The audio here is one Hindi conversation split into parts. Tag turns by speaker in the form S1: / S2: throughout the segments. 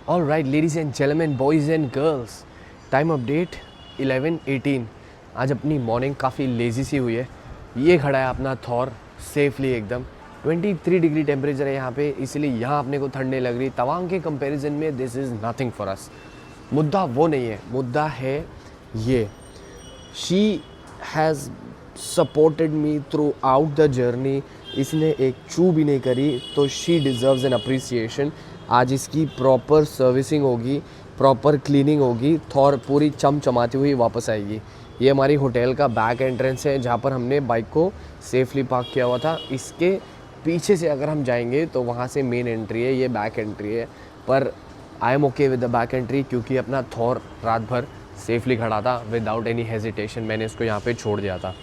S1: All right ladies and gentleman, boys and girls, time update 11:18। आज अपनी मॉर्निंग काफ़ी लेज़ी सी हुई है। ये खड़ा है अपना थॉर सेफली एकदम। 23 डिग्री टेम्परेचर है यहाँ पे, इसलिए यहाँ अपने को ठंड नहीं लग रही। तवांग के कंपैरिजन में this is nothing for us. मुद्दा वो नहीं है, मुद्दा है ये, she has supported me through out the journey. इसने एक चू भी नहीं करी, तो शी डिज़र्व्स एन अप्रिसिएशन। आज इसकी प्रॉपर सर्विसिंग होगी, प्रॉपर क्लीनिंग होगी, थॉर पूरी चमचमाती हुई वापस आएगी। ये हमारी होटल का बैक एंट्रेंस है, जहाँ पर हमने बाइक को सेफली पार्क किया हुआ था। इसके पीछे से अगर हम जाएंगे तो वहाँ से मेन एंट्री है, ये बैक एंट्री है। पर I am okay with the back entry, क्योंकि अपना थॉर रात भर सेफली खड़ा था विदाउट एनी हेजिटेशन। मैंने इसको यहाँ पे छोड़ दिया था।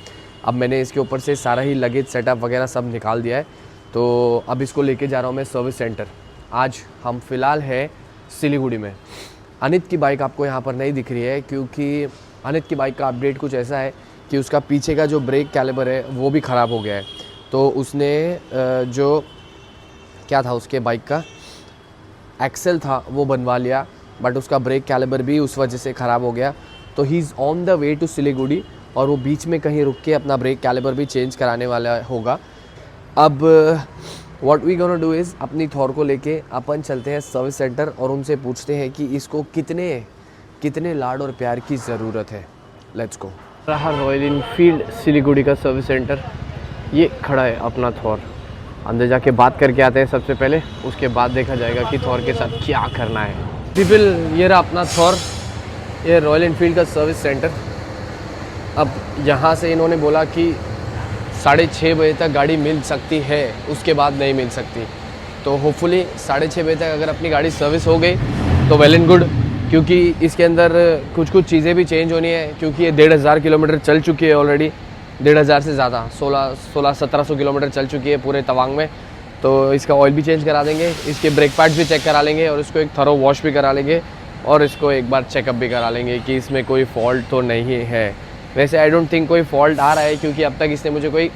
S1: अब मैंने इसके ऊपर से सारा ही लगेज सेटअप वगैरह सब निकाल दिया है, तो अब इसको लेके जा रहा हूँ मैं सर्विस सेंटर। आज हम फ़िलहाल है सिलीगुड़ी में। अनित की बाइक आपको यहाँ पर नहीं दिख रही है, क्योंकि अनित की बाइक का अपडेट कुछ ऐसा है कि उसका पीछे का जो ब्रेक कैलिबर है वो भी ख़राब हो गया है। तो उसने जो क्या था, उसके बाइक का एक्सेल था वो बनवा लिया, बट उसका ब्रेक कैलिबर भी उस वजह से ख़राब हो गया। तो he is on the way to Siliguri, और वो बीच में कहीं रुक के अपना ब्रेक कैलिबर भी चेंज कराने वाला होगा। अब what we gonna do is, अपनी थॉर को लेके अपन चलते हैं सर्विस सेंटर और उनसे पूछते हैं कि इसको कितने लाड और प्यार की ज़रूरत है। Let's go. रहा रॉयल इनफील्ड सिलीगुड़ी का सर्विस सेंटर, ये खड़ा है अपना थॉर। अंदर जाके बात करके आते हैं सबसे पहले, उसके बाद देखा जाएगा कि थॉर के साथ क्या करना है। पीपल, ये रहा अपना थॉर, ये रॉयल इनफील्ड का सर्विस सेंटर। अब यहाँ से इन्होंने बोला कि 6:30 बजे तक गाड़ी मिल सकती है, उसके बाद नहीं मिल सकती। तो होपफुली 6:30 बजे तक अगर अपनी गाड़ी सर्विस हो गई तो वेल एंड गुड, क्योंकि इसके अंदर कुछ चीज़ें भी चेंज होनी है, क्योंकि ये 1,500 किलोमीटर चल चुकी है ऑलरेडी। 1,500 से ज़्यादा, 1600-1700 किलोमीटर चल चुकी है पूरे तवांग में। तो इसका ऑयल भी चेंज करा देंगे, इसके ब्रेक पैड्स भी चेक करा लेंगे, और इसको एक थरो वॉश भी करा लेंगे, और इसको एक बार चेकअप भी करा लेंगे कि इसमें कोई फॉल्ट तो नहीं है। वैसे आई डोंट थिंक कोई फॉल्ट आ रहा है, क्योंकि अब तक इसने मुझे कोई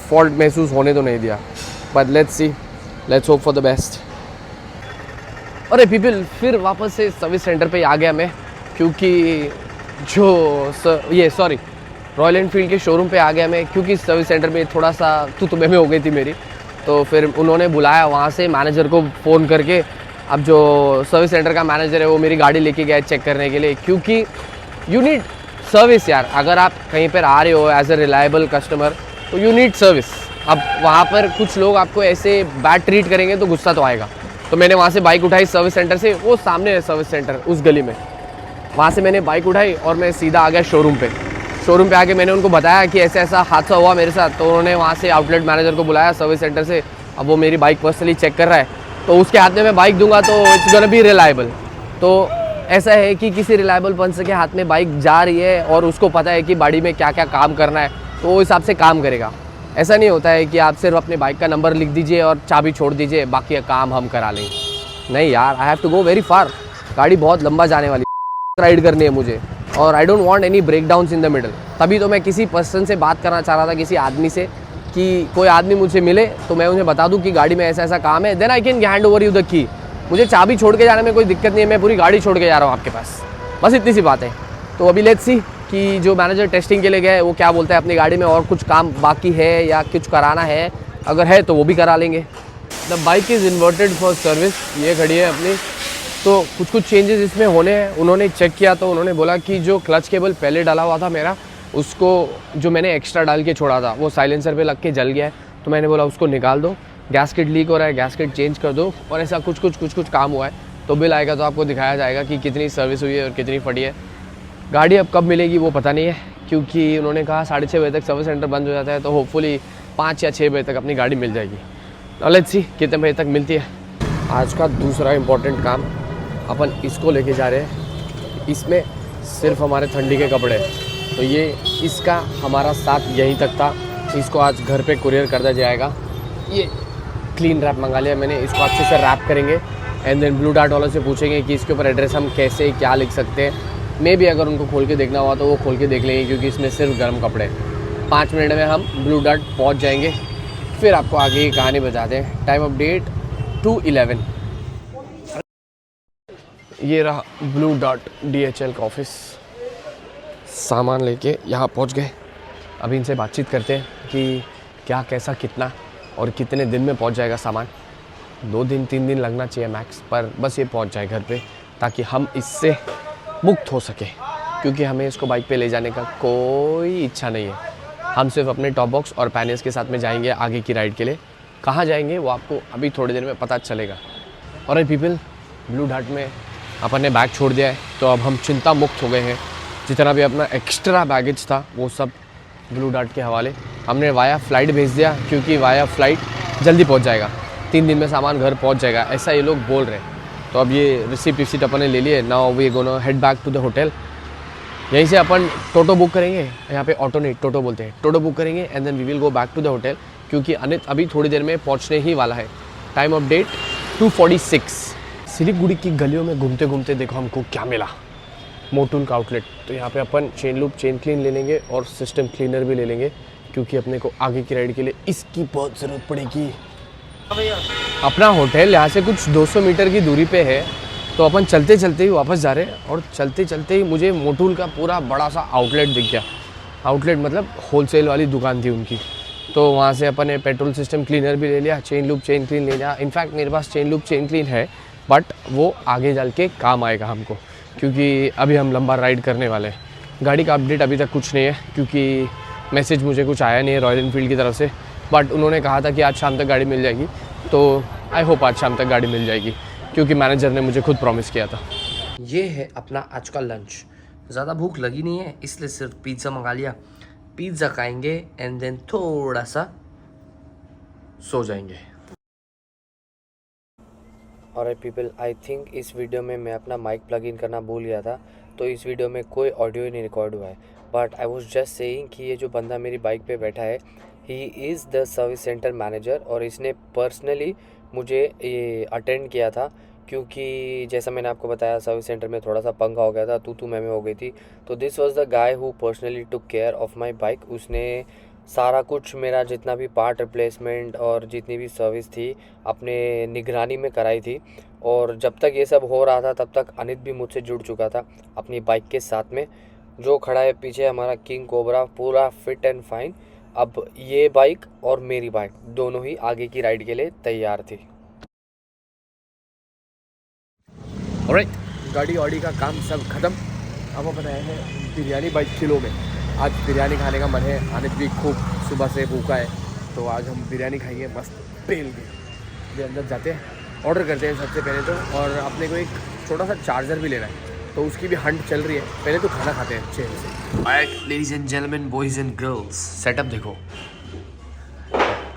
S1: फॉल्ट महसूस होने तो नहीं दिया। But let's see, let's hope for the best. अरे पीपल, फिर वापस से सर्विस सेंटर पे आ गया मैं, क्योंकि रॉयल एनफील्ड के शोरूम पे आ गया मैं, क्योंकि सर्विस सेंटर में थोड़ा सा तू में हो गई थी मेरी। तो फिर उन्होंने बुलाया वहाँ से मैनेजर को फ़ोन करके। अब जो सर्विस सेंटर का मैनेजर है वो मेरी गाड़ी लेके गया चेक करने के लिए, क्योंकि यू नीड सर्विस यार। अगर आप कहीं पर आ रहे हो एज ए रिलायबल कस्टमर, तो यू नीड सर्विस। अब वहाँ पर कुछ लोग आपको ऐसे बैड ट्रीट करेंगे तो गुस्सा तो आएगा। तो मैंने वहाँ से बाइक उठाई सर्विस सेंटर से, वो सामने है सर्विस सेंटर उस गली में। वहाँ से मैंने बाइक उठाई और मैं सीधा आ गया शोरूम पे। शोरूम पे आके मैंने उनको बताया कि ऐसा ऐसा हादसा हुआ मेरे साथ। तो उन्होंने वहाँ से आउटलेट मैनेजर को बुलाया सर्विस सेंटर से। अब वो मेरी बाइक पर्सनली चेक कर रहा है, तो उसके हाथ में मैं बाइक दूंगा तो इट्स गोना बी रिलायबल। तो ऐसा है कि किसी रिलायबल पर्सन के हाथ में बाइक जा रही है और उसको पता है कि गाड़ी में क्या क्या काम करना है, तो वो हिसाब से काम करेगा। ऐसा नहीं होता है कि आप सिर्फ अपने बाइक का नंबर लिख दीजिए और चाबी छोड़ दीजिए, बाकी काम हम करा लेंगे। नहीं यार, I have to go very far. गाड़ी बहुत लंबा जाने वाली राइड करनी है मुझे, और I don't want any breakdowns in the middle. तभी तो मैं किसी पर्सन से बात करना चाह रहा था, किसी आदमी से, कि कोई आदमी मुझे मिले तो मैं उन्हें बता दूं कि गाड़ी में ऐसा ऐसा काम है, then I can hand over you the key. मुझे चाबी छोड़ के जाने में कोई दिक्कत नहीं है, मैं पूरी गाड़ी छोड़ के जा रहा हूँ आपके पास, बस इतनी सी बात है। तो अभी लेट्स सी कि जो मैनेजर टेस्टिंग के लिए गया है वो क्या बोलता है, अपनी गाड़ी में और कुछ काम बाकी है या कुछ कराना है। अगर है तो वो भी करा लेंगे। The bike is inverted for service, ये खड़ी है अपनी। तो कुछ चेंजेस इसमें होने हैं। उन्होंने चेक किया तो उन्होंने बोला कि जो क्लच केबल पहले डाला हुआ था मेरा, उसको जो मैंने एक्स्ट्रा डाल के छोड़ा था वो साइलेंसर पे लग के जल गया है। तो मैंने बोला उसको निकाल दो, गैसकेट लीक हो रहा है, गैसकेट चेंज कर दो, और ऐसा कुछ काम हुआ है। तो बिल आएगा तो आपको दिखाया जाएगा कि कितनी सर्विस हुई है और कितनी फटी है। गाड़ी अब कब मिलेगी वो पता नहीं है, क्योंकि उन्होंने कहा 6:30 बजे तक सर्विस सेंटर बंद हो जाता है। तो होपफुली 5 या 6 बजे तक अपनी गाड़ी मिल जाएगी। लेट्स सी कितने बजे तक मिलती है। आज का दूसरा इम्पोर्टेंट काम, अपन इसको लेके जा रहे हैं। इसमें सिर्फ हमारे ठंडी के कपड़े, तो ये इसका हमारा साथ यहीं तक था। इसको आज घर पे कुरियर कर दिया जाएगा। ये क्लीन रैप मंगा लिया मैंने, इसको अच्छे से रैप करेंगे एंड देन ब्लू डार्ट वालों से पूछेंगे कि इसके ऊपर एड्रेस हम कैसे क्या लिख सकते हैं। मे भी अगर उनको खोल के देखना हुआ तो वो खोल के देख लेंगे, क्योंकि इसमें सिर्फ गर्म कपड़े। 5 मिनट में हम ब्लू डार्ट पहुँच जाएंगे, फिर आपको आगे की कहानी बताते हैं। Time update 2:11। ये रहा ब्लू डॉट DHL का ऑफिस। सामान लेके यहाँ पहुँच गए। अभी इनसे बातचीत करते हैं कि क्या कैसा कितना और कितने दिन में पहुँच जाएगा सामान। 2 दिन 3 दिन लगना चाहिए मैक्स, पर बस ये पहुँच जाए घर पे ताकि हम इससे मुक्त हो सके, क्योंकि हमें इसको बाइक पे ले जाने का कोई इच्छा नहीं है। हम सिर्फ अपने टॉप बॉक्स और पैनियर्स के साथ में जाएंगे आगे की राइड के लिए। कहाँ जाएंगे वो आपको अभी थोड़ी देर में पता चलेगा। और पीपल, ब्लू डार्ट में अपन ने बैग छोड़ दिया है, तो अब हम चिंता मुक्त हो गए हैं। जितना भी अपना एक्स्ट्रा बैगेज था वो सब ब्लू डार्ट के हवाले। हमने वाया फ्लाइट भेज दिया, क्योंकि वाया फ्लाइट जल्दी पहुंच जाएगा, 3 दिन में सामान घर पहुंच जाएगा, ऐसा ये लोग बोल रहे हैं। तो अब ये रिसिप्ट अपन ने ले लिए। Now we gonna head back to the hotel. यहीं से अपन टोटो बुक करेंगे, यहाँ पे ऑटो नहीं टोटो बोलते हैं, टोटो बुक करेंगे and then we will go back to the hotel, क्योंकि अनित अभी थोड़ी देर में पहुँचने ही वाला है। Time of date 2:46। सिलीगुड़ी की गलियों में घूमते घूमते देखो हमको क्या मिला, मोटूल का आउटलेट। तो यहाँ पे अपन चेन लूप, चेन क्लीन ले लेंगे और सिस्टम क्लीनर भी ले लेंगे, क्योंकि अपने को आगे की राइड के लिए इसकी बहुत ज़रूरत पड़ेगी। अपना होटल यहाँ से कुछ 200 मीटर की दूरी पे है, तो अपन चलते चलते ही वापस जा रहे हैं। और चलते चलते ही मुझे मोटूल का पूरा बड़ा सा आउटलेट दिख गया। आउटलेट मतलब होलसेल वाली दुकान थी उनकी। तो वहाँ से अपन ने पेट्रोल सिस्टम क्लीनर भी ले लिया, चेन लूप चेन क्लीन ले लिया। इनफैक्ट मेरे पास चेन लूप चेन क्लीन है, बट वो आगे चल के काम आएगा हमको, क्योंकि अभी हम लंबा राइड करने वाले हैं। गाड़ी का अपडेट अभी तक कुछ नहीं है, क्योंकि मैसेज मुझे कुछ आया नहीं है रॉयल एनफील्ड की तरफ से। बट उन्होंने कहा था कि आज शाम तक गाड़ी मिल जाएगी, तो आई होप आज शाम तक गाड़ी मिल जाएगी, क्योंकि मैनेजर ने मुझे खुद प्रॉमिस किया था। ये है अपना आज का लंच। ज़्यादा भूख लगी नहीं है, इसलिए सिर्फ पिज़्ज़ा मंगा लिया। पिज़्ज़ा खाएंगे एंड देन थोड़ा सा सो जाएंगे। और पीपल, आई थिंक इस वीडियो में मैं अपना माइक प्लग इन करना भूल गया था, तो इस वीडियो में कोई ऑडियो ही नहीं रिकॉर्ड हुआ है। But I was just saying कि ये जो बंदा मेरी बाइक पे बैठा है, he is the service centre manager, और इसने पर्सनली मुझे ये अटेंड किया था, क्योंकि जैसा मैंने आपको बताया सर्विस सेंटर में थोड़ा सा पंगा हो गया था, तू मैं हो गई थी। तो this was the guy who personally took care of my bike. उसने सारा कुछ, मेरा जितना भी पार्ट रिप्लेसमेंट और जितनी भी सर्विस थी, अपने निगरानी में कराई थी। और जब तक ये सब हो रहा था तब तक अनित भी मुझसे जुड़ चुका था अपनी बाइक के साथ में। जो खड़ा है पीछे हमारा किंग कोबरा, पूरा फिट एंड फाइन। अब ये बाइक और मेरी बाइक दोनों ही आगे की राइड के लिए तैयार थी। ऑलराइट, गाड़ी वाड़ी का काम सब खत्म। अब अपन आए हैं बिरयानी बाइक किलो में। आज बिरयानी खाने का मन है, आनित भी खूब सुबह से भूखा है, तो आज हम बिरयानी खाएंगे मस्त पेल के। ये अंदर जाते हैं, ऑर्डर करते हैं सबसे पहले तो, और अपने को एक छोटा सा चार्जर भी लेना है, तो उसकी भी हंट चल रही है। पहले तो खाना खाते हैं चेन से। Alright ladies and gentleman, boys and girls, setup देखो।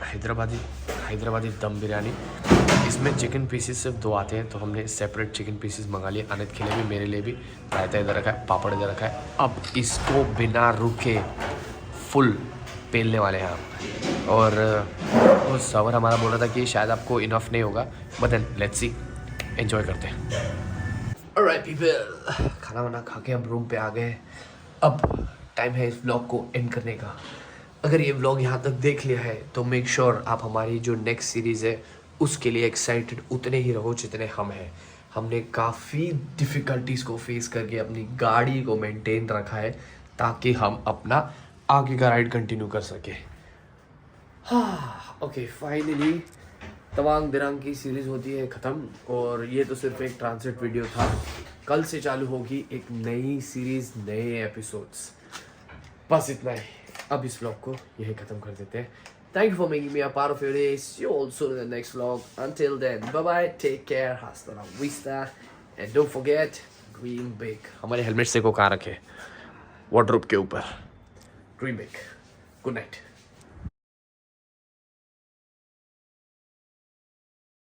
S1: हैदराबादी दम बिरयानी। इसमें चिकन पीसेस सिर्फ 2 आते हैं, तो हमने सेपरेट चिकन पीसेस मंगा लिए। अनित के लिए भी, मेरे लिए भी। रायता इधर रखा है, पापड़ इधर रखा है। अब इसको बिना रुके फुल पेलने वाले हैं हम। और वो सर्वर हमारा बोल रहा था कि शायद आपको इनफ नहीं होगा, but then let's see, enjoy करते हैं। ऑलराइट पीपल, खाना वाना खा के हम रूम पे आ गए। अब टाइम है इस व्लॉग को एंड करने का। अगर ये व्लॉग यहाँ तक देख लिया है तो मेक श्योर आप हमारी जो नेक्स्ट सीरीज़ है उसके लिए एक्साइटेड उतने ही रहो जितने हम हैं। हमने काफ़ी डिफ़िकल्टीज़ को फेस करके अपनी गाड़ी को मेंटेन रखा है, ताकि हम अपना आगे का राइड कंटिन्यू कर सके। हाँ ओके, फाइनली तवांग दिरांग की सीरीज़ होती है ख़त्म, और ये तो सिर्फ एक ट्रांसिट वीडियो था। कल से चालू होगी एक नई सीरीज़, नए एपिसोड्स। बस इतना ही, अब इस व्लॉग को यही ख़त्म कर देते हैं। Thank you for making me a part of your day. See you all soon in the next vlog. Until then, bye bye, take care, hasta la vista, and don't forget, dream big. हमारे हेलमेट से को कहाँ रखे? वार्डरोब के ऊपर। Dream big. Good night.